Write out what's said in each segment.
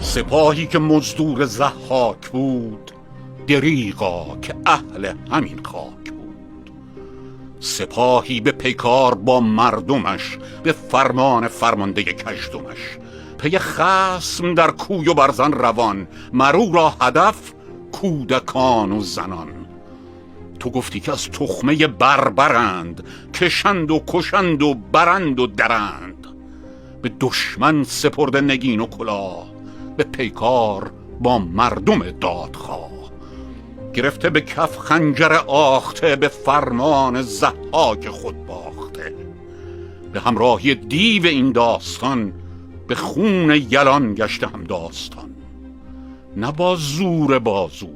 سپاهی که مزدور ضحاک بود، دریغا که اهل همین خاک بود. سپاهی به پیکار با مردمش، به فرمان فرمانده کژدمش. پی خصم در کوی و برزن روان، مرو را هدف کودکان و زنان. تو گفتی که از تخمه بربرند، کشند و کشند و برند و درند. به دشمن سپرده نگین و کلاه، به پیکار با مردم دادخواه. گرفته به کف خنجر آخته، به فرمان ضحاک خود باخته. به همراهی دیو این داستان، به خون یلان گشته هم داستان. نه با زور بازو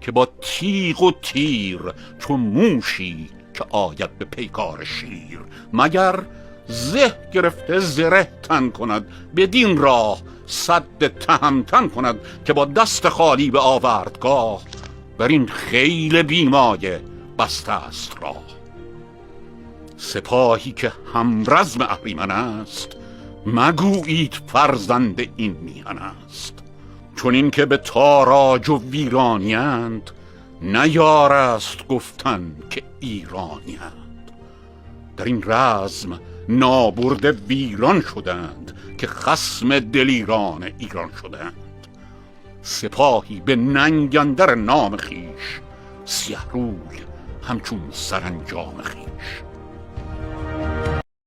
که با تیغ و تیر، چون موشی که آید به پیکار شیر. مگر زه گرفته زره تن کند، بدین راه سد تهمتن کند. که با دست خالی به آوردگاه، بر این خیل بیمایه بسته است راه. سپاهی که همرزم اهریمن است، مگویید فرزند این میهن است. چون این که به تاراج و ویرانیند، نیار است گفتن که ایرانیند. در این رزم نابرده ویران شدند، که خصم دلیران ایران شدند. سپاهی به ننگ اندر نام خویش، سیه روی همچون سرانجام خویش.